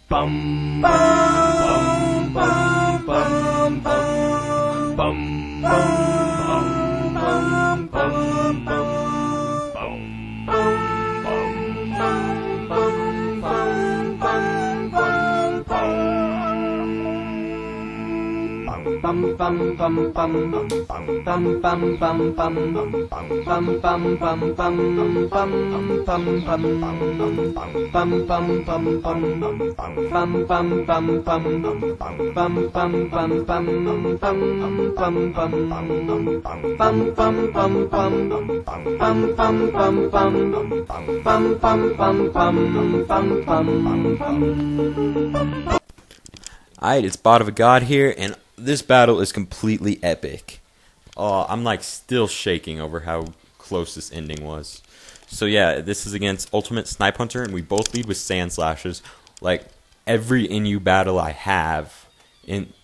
Bum bum bum bum bum bum bum bum bum Alright, it's Bot of a God here, and this battle is completely epic. I'm like still shaking over how close this ending was. So yeah, this is against UltimateSnipe Hunter, and we both lead with Sand Slashes. Like every NU battle I have,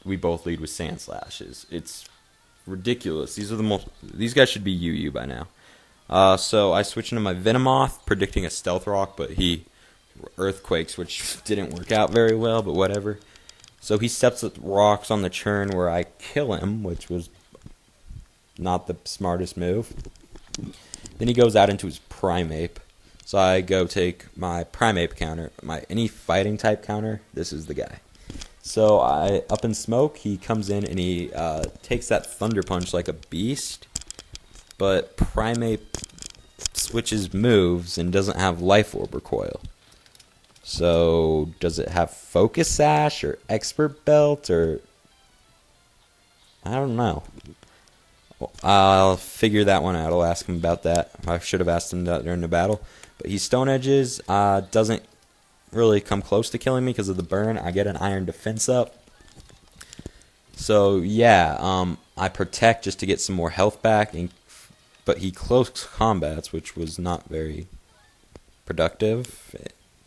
we both lead with Sand Slashes. It's ridiculous. These guys should be UU by now. So I switch into my Venomoth, predicting a Stealth Rock, but he Earthquakes, which didn't work out very well, but whatever. So he steps at rocks on the churn where I kill him, which was not the smartest move. Then he goes out into his Primeape. So I go take my Primeape counter, any fighting type counter, this is the guy. So I up in smoke, he comes in and he takes that Thunder Punch like a beast. But Primeape switches moves and doesn't have Life Orb Recoil. So, does it have Focus Sash or Expert Belt or... I don't know. I'll figure that one out. I'll ask him about that. I should have asked him that during the battle. But he Stone Edges, doesn't really come close to killing me because of the burn. I get an Iron Defense up. So, yeah, I Protect just to get some more health back. But he close combats, which was not very productive,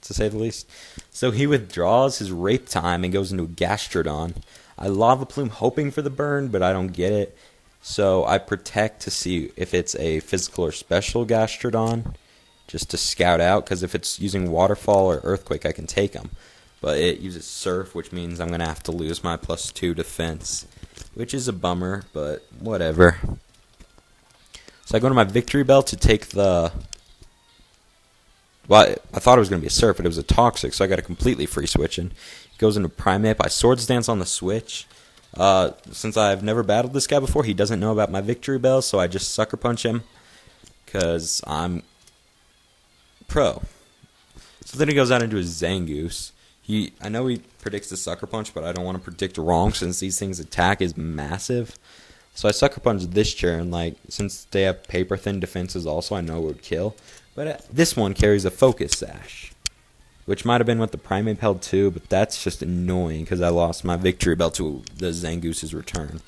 to say the least. So he withdraws his Rape Time and goes into a Gastrodon. I Lava Plume hoping for the burn, but I don't get it. So I Protect to see if it's a physical or special Gastrodon, just to scout out, because if it's using Waterfall or Earthquake, I can take them. But it uses Surf, which means I'm going to have to lose my +2 defense, which is a bummer, but whatever. So I go to my Victory Bell to take the... Well, I thought it was going to be a Surf, but it was a Toxic, so I got a completely free switch in. He goes into Primeape. I Swords Dance on the switch. Since I've never battled this guy before, he doesn't know about my Victory Bell, so I just Sucker Punch him because I'm pro. So then he goes out into his Zangoose. I know he predicts the Sucker Punch, but I don't want to predict wrong since these things' attack is massive. So I Sucker Punch this turn, since they have paper thin defenses also, I know it would kill. But this one carries a Focus Sash, which might have been what the Primeape held too, but that's just annoying because I lost my Victory Bell to the Zangoose's return.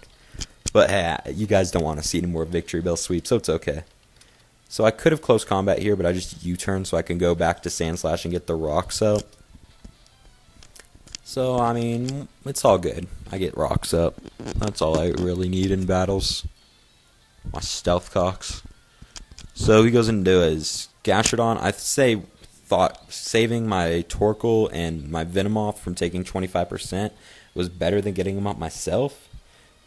But hey, you guys don't want to see any more Victory Bell sweeps, so it's okay. So I could have close combat here, but I just U-turn so I can go back to Sand Slash and get the rocks up. So, I mean, it's all good. I get rocks up. That's all I really need in battles. My Stealth Cocks. So he goes into his Gastrodon. I thought saving my Torkoal and my Venomoth from taking 25% was better than getting them up myself.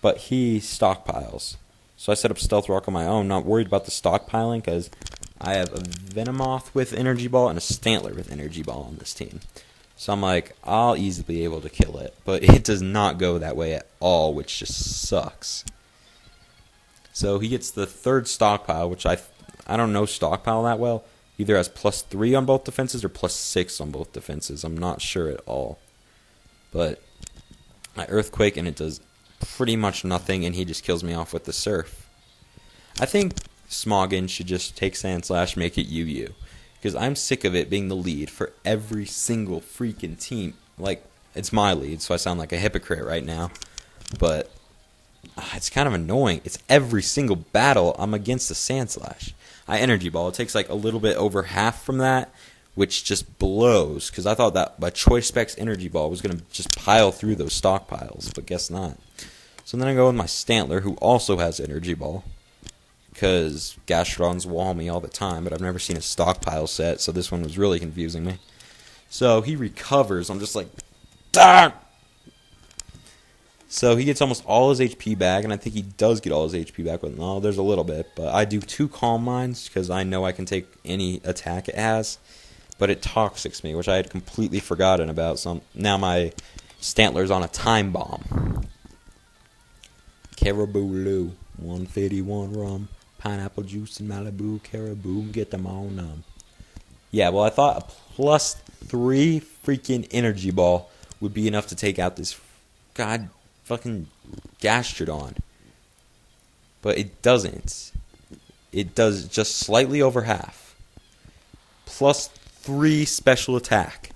But he stockpiles. So I set up Stealth Rock on my own, not worried about the stockpiling because I have a Venomoth with Energy Ball and a Stantler with Energy Ball on this team. So I'm like, I'll easily be able to kill it. But it does not go that way at all, which just sucks. So he gets the third stockpile, which I don't know stockpile that well. Either has +3 on both defenses or +6 on both defenses. I'm not sure at all. But I Earthquake and it does pretty much nothing, and he just kills me off with the Surf. I think Smoggin should just take Sand Slash, make it UU. Because I'm sick of it being the lead for every single freaking team. It's my lead, so I sound like a hypocrite right now. But it's kind of annoying. It's every single battle I'm against a Sand Slash. I Energy Ball. It takes a little bit over half from that, which just blows. Because I thought that my Choice Specs Energy Ball was going to just pile through those stockpiles, but guess not. So then I go with my Stantler, who also has Energy Ball. Because Gastrodons wall me all the time, but I've never seen a stockpile set, so this one was really confusing me. So he recovers. I'm just Ah! So he gets almost all his HP back, and I think he does get all his HP back. But no, there's a little bit. But I do 2 Calm Minds because I know I can take any attack it has. But it Toxics me, which I had completely forgotten about. So now my Stantler's on a Time Bomb. Caribou Lou, 151 rum, pineapple juice and Malibu, Caribou, get them on. Yeah, well, I thought a +3 freaking energy ball would be enough to take out this god fucking Gastrodon. But it doesn't. It does just slightly over half. +3 special attack.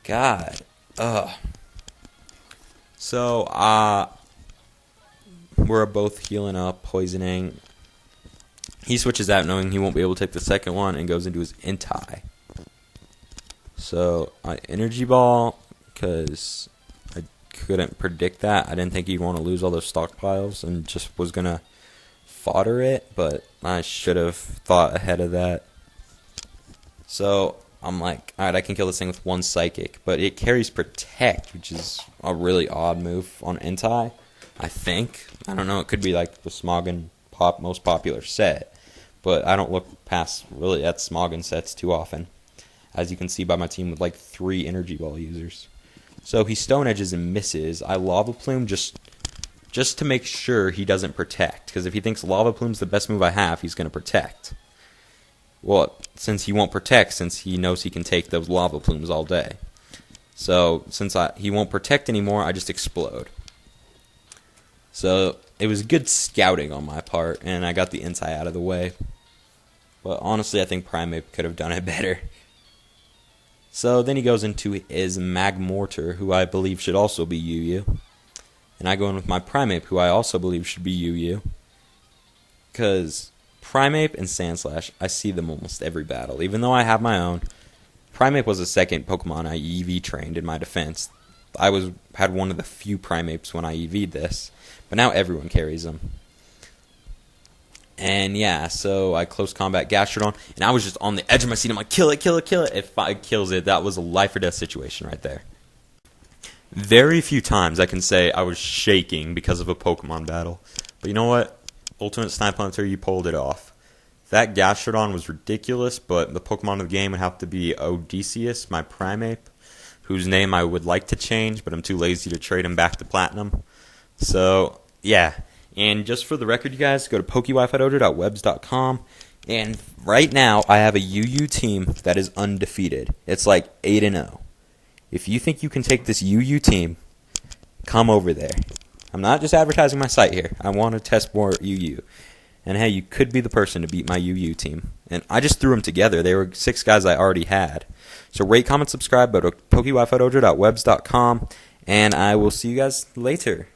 God. Ugh. So, we're both healing up, poisoning. He switches out knowing he won't be able to take the second one and goes into his Entei. So, I Energy Ball, because I couldn't predict that. I didn't think he'd want to lose all those stockpiles and just was going to fodder it, but I should have thought ahead of that. So, I'm like, alright, I can kill this thing with 1 Psychic, but it carries Protect, which is a really odd move on Entei, I think. I don't know, it could be like the Smogon most popular set, but I don't look past really at Smogon sets too often, as you can see by my team with like 3 Energy Ball users. So he Stone Edges and misses. I Lava Plume just to make sure he doesn't Protect, because if he thinks Lava Plume's the best move I have, he's going to Protect. Well, since he won't Protect, since he knows he can take those Lava Plumes all day. So, since he won't Protect anymore, I just Explode. So, it was good scouting on my part, and I got the Entei out of the way. But honestly, I think Primeape could have done it better. So, then he goes into his Magmortar, who I believe should also be UU. And I go in with my Primeape, who I also believe should be UU. Because Primeape and Sandslash, I see them almost every battle. Even though I have my own, Primeape was the second Pokemon I EV trained in my defense. I had one of the few Primapes when I EV'd this, but now everyone carries them. And yeah, so I close combat Gastrodon, and I was just on the edge of my seat. I'm like, kill it, kill it, kill it. If it kills it, that was a life or death situation right there. Very few times I can say I was shaking because of a Pokemon battle. But you know what? UltimateSnipe Hunter, you pulled it off. That Gastrodon was ridiculous, but the Pokemon of the game would have to be Odysseus, my Primeape, whose name I would like to change, but I'm too lazy to trade him back to Platinum. So, yeah. And just for the record, you guys, go to PokeWiFiDojo.webs.com, and right now I have a UU team that is undefeated. It's like 8-0. If you think you can take this UU team, come over there. I'm not just advertising my site here. I want to test more UU. And hey, you could be the person to beat my UU team. And I just threw them together. They were 6 guys I already had. So rate, comment, subscribe. Go to PokeWiFiDojo.webs.com. And I will see you guys later.